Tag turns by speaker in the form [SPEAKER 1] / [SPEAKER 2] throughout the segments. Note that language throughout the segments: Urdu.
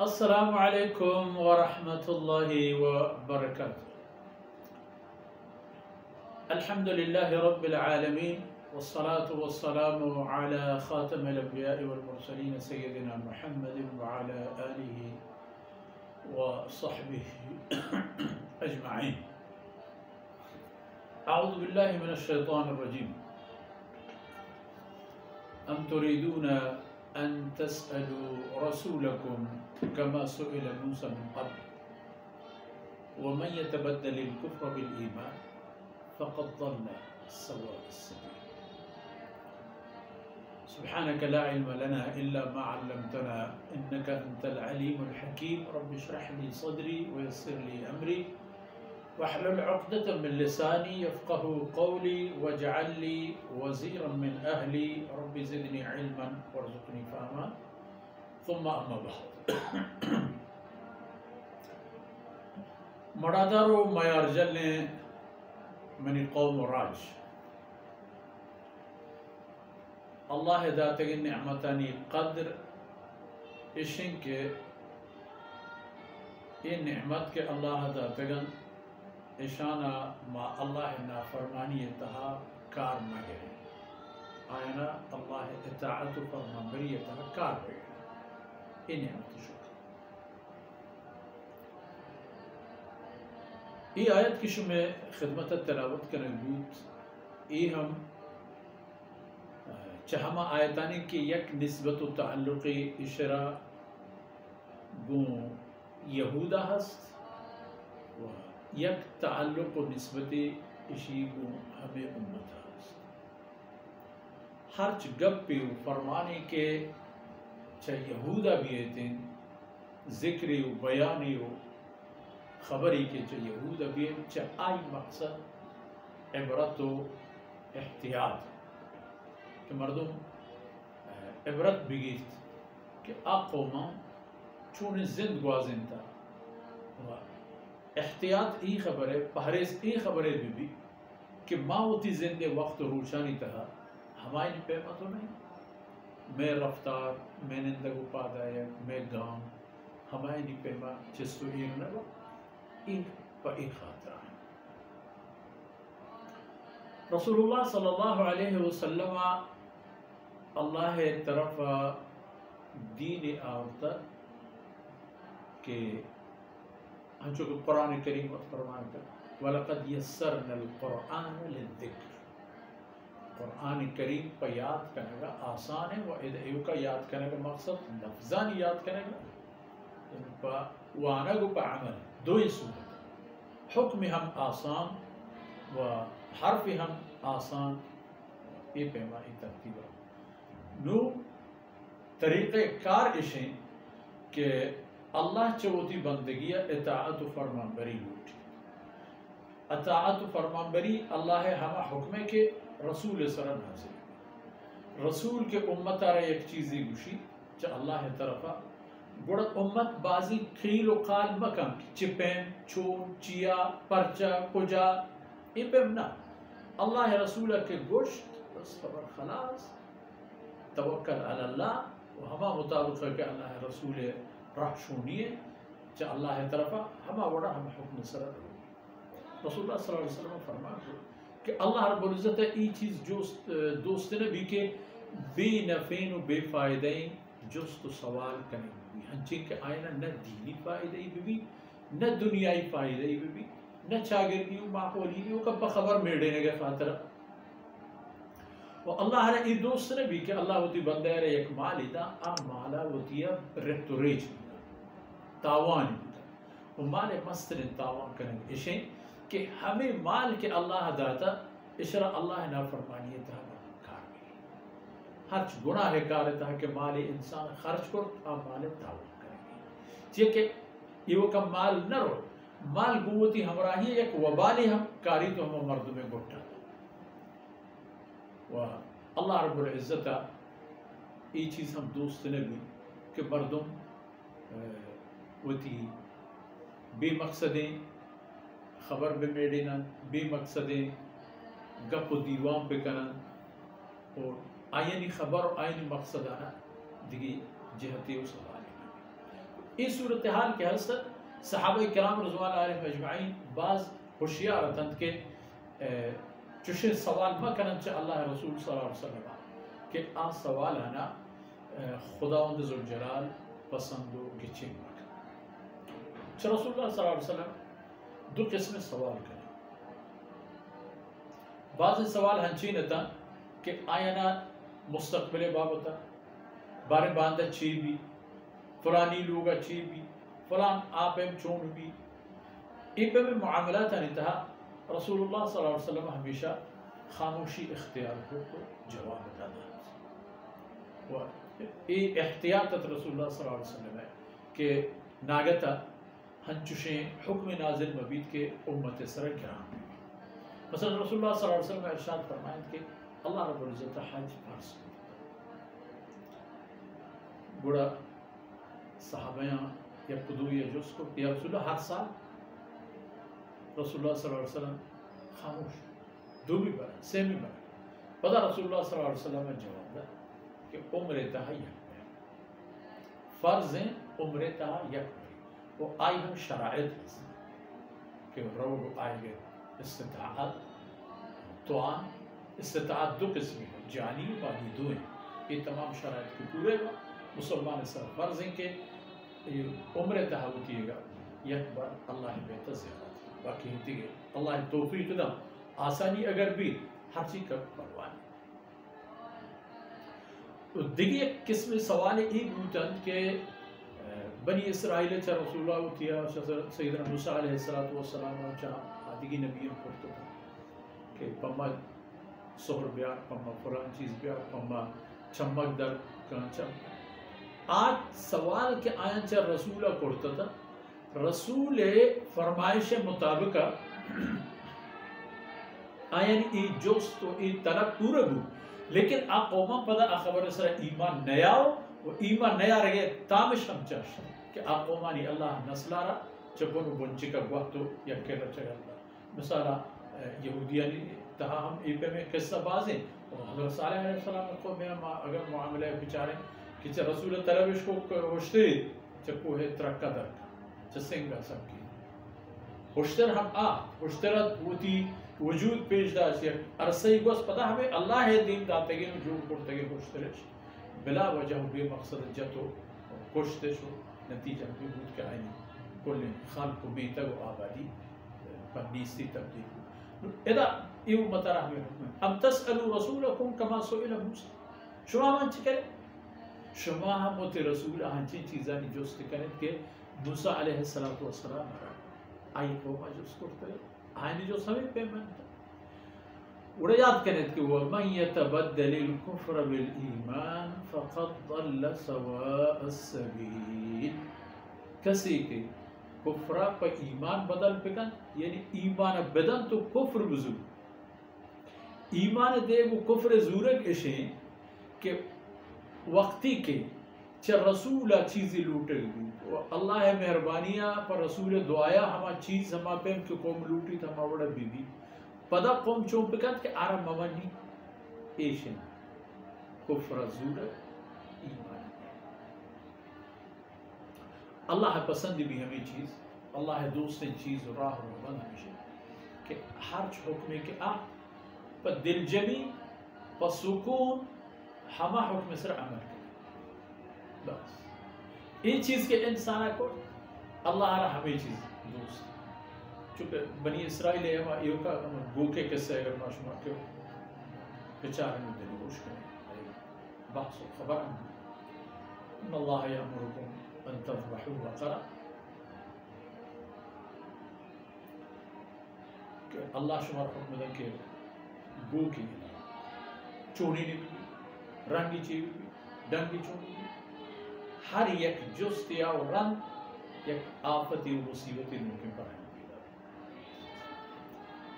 [SPEAKER 1] السلام علیکم ورحمۃ اللہ وبرکاتہ۔ الحمد للہ رب العالمین والصلاة والسلام على خاتم الانبیاء والمرسلین سیدنا محمد وعلى آلہ وصحبہ اجمعین۔ اعوذ باللہ من الشیطان الرجیم۔ ام تريدون ان تسألوا رسولكم كما سئل موسى من قبل ومن يتبدل الكفر بالإيمان فقد ضل سواء السبيل۔ سبحانك لا علم لنا إلا ما علمتنا إنك أنت العليم الحكيم۔ رب اشرح لي صدري ويسر لي أمري واحلل عقدة من لساني يفقه قولي واجعل لي وزيرا من أهلي رب زدني علما وارزقني فهما ثم أما بعد۔ مرادارو مایارجل نے منی قوم راج اللہ داتگن نعمتانی قدر اشن کے یہ نعمت کے اللہ داتگن اشانہ ما اللہ نافرمانی اتہا کار مگے آئینا اللہ اطاعت فرمانبری اتہا کار مگے یہ نعمت شکر۔ یہ آیت کی شمع خدمت تلاوت کرنے بود یہ ہم چہما آیتانی کی یک نسبت و تعلق اشرا گون یہودہ ہست و یک تعلق و نسبت اشی گون ہمیں امت ہست۔ ہرچ گپ پیو فرمانے کے چاہ یہودہ بھی ایتیں ذکری و بیانی و خبری کے چاہ یہودہ بھی ایتیں چاہ آئی مقصد عبرت و احتیاط کہ مردم عبرت بگیت کہ قوما چون زند گوازن تا و احتیاط ای خبر ہے پہریز ای خبر ہے بھی کہ ماں ہوتی زند وقت روشانی تہا ہمائی پیما تو نہیں میں رفتار میں نندگو پادایا میں گام ہمائی پیما چستو این نگو این پا ای خاطرہ ہے۔ رسول اللہ صلی اللہ علیہ وسلم اللہ طرف دین آورتا کہ ہنچو کہ قرآن کریم فرمان کر وَلَقَدْ يَسَّرْنَا الْقُرْآنَ لِلذِّكْرِ۔ قرآن کریم پہ یاد کرنے گا آسان ہے و ادعیو کا یاد کرنے کا مقصد لفظان یاد کرنے گا وانگو پہ عمل دو ہی صورت حکم ہم آسان و حرف ہم آسان یہ پیمائی ترتیب ہے۔ نو طریقہ کار اشیں کہ اللہ چوتی بندگی اطاعت و فرمانبری لوٹی۔ اطاعت و فرمانبری اللہ ہما حکمے کے رسول سرن حاصل رسول کے امت آرہ ایک چیزی گوشی چا اللہ طرفا گوڑا امت بازی کھیل و قال مکم چپین چون چیا پرچا کجا یہ پیمنا اللہ رسول کے گوشت بس خبر خلاص توکل علی اللہ و ہما مطابق ہے کہ اللہ رسول راہ شونیے چا اللہ طرفا ہما وڑا ہم حکم سرن رسول اللہ صلی اللہ علیہ وسلم فرمائے کہ اللہ رب العزت ای چیز دوست نے بھی کہ بے نفین و بے فائدیں جست و سوال کرنے بھی ہنچے کہ آئینہ نہ دینی فائدیں بھی نہ دنیای فائدیں بھی نہ چاگردی و معقولی بھی وہ کب خبر میڑے نگے خاطرہ و اللہ رہا ای دوست نے بھی کہ اللہ ہوتی بندہ رہا ایک مالی دا مالا ہوتی ہے رہت و ریج تاوان و مال مستر تاوان کرنے اشیں کہ ہمیں مال کے اللہ داتا اشرا اللہ نافرمانی تھا کار میں ہرچ گناہ کار تھا کہ مال انسان خرچ کر آپ مال تاوان کریں گے چیئے کہ یہ کم مال نہ رو مال گوتی ہمراہی ایک وبالی ہم کاری تو ہم مرد میں گھٹا و اللہ رب العزت یہ چیز ہم دوست نے بھی کہ مردم وتی بے مقصدیں خبر بے میڈینا بے مقصدیں گپ و دیوان پہ کنن اور آئینی خبر اور آئینی مقصد آنا دیگی جہتی اس حوالے اس صورتحال کے حسد صحابہ کرام رضوان اللہ علیہم اجمعین بعض ہوشیار رتند کے چوشے سوال ما کرن چا اللہ رسول صلی اللہ علیہ وسلم کہ آ سوال آنا خداوند ذوالجلال پسندو گچیں مکن چا رسول اللہ صلی اللہ علیہ وسلم دو قسم سوال کریں بعض سوال ہنچینتا کہ آینا مستقبل بابتا بارے باندہ چی بھی فلانی لوگا چی بھی فلان آپیم چون بھی ایپے میں معاملات انتہا رسول اللہ صلی اللہ علیہ وسلم ہمیشہ خاموشی اختیار کو جواب دادا و ای احتیاطت رسول اللہ صلی اللہ علیہ وسلم ہے کہ ناگتا ہنچوشیں حکم نازل مبید کے امت سر گرام مثلا رسول اللہ صلی اللہ علیہ وسلم ارشاد فرمائیں کہ اللہ رب العزت حج فرض گوڑا صحابیاں یا قدو یا جس کو یا رسول اللہ ہر سال رسول اللہ صلی اللہ علیہ وسلم خاموش دو بھی بڑا سیمی بڑا پتہ رسول اللہ صلی اللہ علیہ وسلم نے جواب دا کہ عمر تہا یک فرض ہیں عمر تہا یک وہ آئی ہم شرائط کہ روگ آئے گئے استطاعت توان استطاعت دو قسمی ہے جانی و باقی دو ہیں یہ تمام شرائط کے پورے گا مسلمان سر فرض ہیں کہ عمر تحاوتیے گا یک بار اللہ بہتر زیادہ باقی ہنتی گئے اللہ توفیق دا آسانی اگر بھی ہر چیز کا پروانی دیکھیں ایک قسم سوال ایک بوتن کہ بنی اسرائیل چا رسول اللہ اتیا سیدنا موسیٰ علیہ السلام چا آدھگی نبیوں کرتا تھا کہ پما سہر بیار پما فلان چیز بیار پما چمک در کانچم آج سوال کے آیاں چا رسولہ کرتا تھا رسول فرمائش مطابق آیاں ای جوست و ای طلب پورا گو لیکن آپ قومان پدا خبر سر ایمان نیاو و ایمان نیا رہے تامش ہم چاہش کہ آپ قومانی اللہ نسلارا چپنو بنچی کا گوہتو یا کہنا چاہے اللہ مثلا یہودیانی تہا ہم ایپے میں قصہ بازیں حضرت صالح علیہ السلام کو میں اگر معاملہ بچاریں کہ چا رسول طلبش کو ہوشتے چپو ہے ترکہ درکا چسنگا سب کی ہوشتر ہم ہوشترت ہوتی وجود پیش دا چیئے عرصی گوست پتا ہمیں اللہ ہے دین داتے گئے جو کرتے گئے ہوشترش بلا وجہ بے مقصد جتو کشتے شو نتیجہ بھی بود کے آئینی کل خلق و بیتا و آبادی پر نیستی تبدیل ادا ایو مطرح میں حکم ہے ام تسألو رسولکم کما سئل موسیٰ شما ہم انچی کریں شما ہم ہوتے رسول ہنچی چیزانی جوست کریں کہ موسیٰ علیہ السلام آئی قومہ جوست کرتے آئینی جو سمیں پیمنٹ وڑا یاد کریں کہ وَمَنْ يَتَبَدَّلِ الْكُفْرَ بِالْإِيمَانِ فَقَدْ ضَلَّ سَوَاءَ السَّبِيلِ کسی کے کفرہ پہ ایمان بدل پکن یعنی ایمان بدن تو کفر بزرگ ایمان دے وہ کفر زورگ اشیں کہ وقتی کے چا رسولہ چیزی لوٹے گی اللہ مہربانیہ پر رسول دعایا ہما چیز ہما پیم کے قوم لوٹی تھا ہما وڑا بی بی پدا قوم چون پکت کہ آرام ممانی ایشن کفر زورگ ایمان اللہ پسند بھی ہمیں چیز اللہ دوست چیز راہ رو بند ہمیشہ کہ ہر حکم کے پا دل جمی پا سکون ہما حکم سر عمل کرے بس ان چیز کے انسانہ کو اللہ رہا ہمیں چیز دوست چونکہ بنی اسرائیل ہے ہما ایو کا گوکے کسے اگر معشومہ کیوں بچارے میں دلی گوش کریں بحث و خبر ان اللہ یامرکم ان تذبحوا بقرہ کہ اللہ شمار حکم دن کے گو کی چونی نکلی رنگی چیوی ڈنگی چونی ہر یک جست یا رنگ یک آفتی و مصیبتی ممکن پر ہے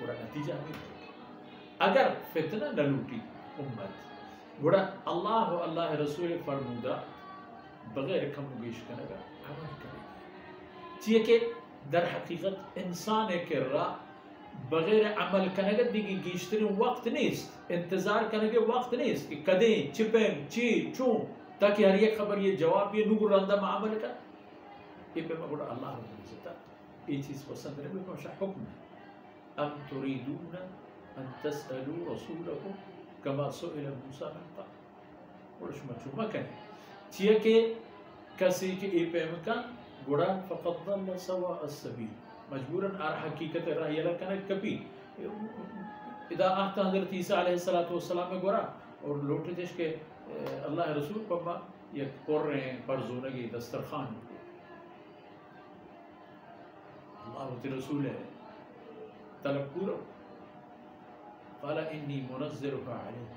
[SPEAKER 1] گوڑا نتیجہ نہیں اگر فتنہ نہ لوٹی امت گوڑا اللہ و اللہ رسول فرمودہ بغیر کم گیش کرنے گا عمل کرے گا چیئے کہ در حقیقت انسان کے راہ بغیر عمل کرنے گا دیگی گیشتری وقت نیست انتظار کرنے گا وقت نیست کہ کدیں چپیں چی چون تاکہ ہر یک خبر یہ جواب یہ نور رندہ میں عمل کر یہ پہ مگر اللہ رب العزت یہ چیز پسند ہے بے مشا حکم ہے ام تريدون ان تسألوا رسولكم كما سئل موسى من قبل ورش مچوما کنے چیئے کہ کسی کے ای پہ مکان گوڑا فقط ضل سواء السبیل مجبوراً آر حقیقت راہ یلا کنے کبھی اذا آتا حضرت عیسیٰ علیہ السلام میں گوڑا اور لوٹے دیش کے اللہ رسول پبا یک کور رہے ہیں پرزونگی دسترخان اللہ تی رسول ہے طلب پورا قال انی منزلها علیہ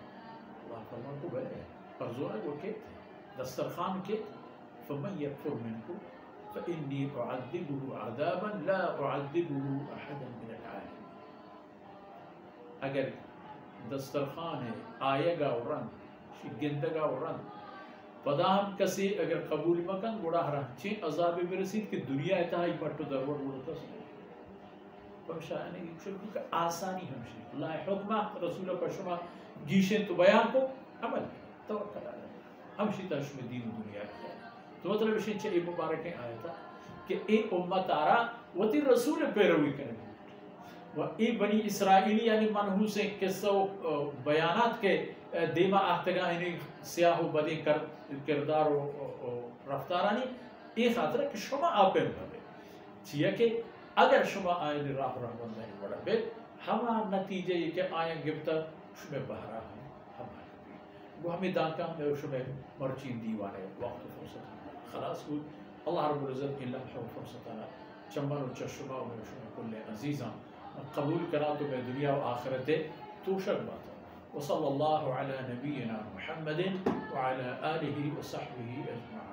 [SPEAKER 1] اللہ فرمان کو بلے پرزونگ وہ کہتے ہیں دسترخان کے فمن یکفر منکم فإنی اعذبه عذابا لا اعذبه احدا من العالمین اگر دسترخان ہے آئے گا ورن گندگا ورن پدا ہم کسی اگر قبول مکن گوڑا حرام چین عذاب برسید کہ دنیا اتہائی بٹو درور بولتا سنے پرشاہنے کی شرکو کا آسانی ہمشی اللہ حکمہ رسول پر شما گیشن تو بیان کو عمل توقع آلہ ہمشی تا شما دین دنیا کیا تو مطلب اشین چھے ایک مبارکیں آیا تھا کہ ایک امت آرہ وہ تی رسول پیروی کرنے و ای بنی اسرائیلی یعنی منحوس قصہ و بیانات کے دیما آہتگاہ انہیں سیاہ و بدی کردار و رفتارانی ای خاطر ہے کہ شما آپ پر بھلے چیئے کہ اگر شما آئین راہ رحمت نہیں بڑا بے ہما نتیجہ یہ کہ آئین گفتا شما بہرا ہم ہمارا وہ ہمیں دانکہ ہمیں شما مرچین دیوانے وقت فرصت خلاص ہوئی اللہ رب العزت کی لمحہ و فرصتانا چمبر و چشمہ و شما کل عزیزاں قبول کرا تو میں دنیا و آخرت توشک بات ہے وصلی اللہ علی نبینا محمد وعلى آلہ وصحبہ اجمعین.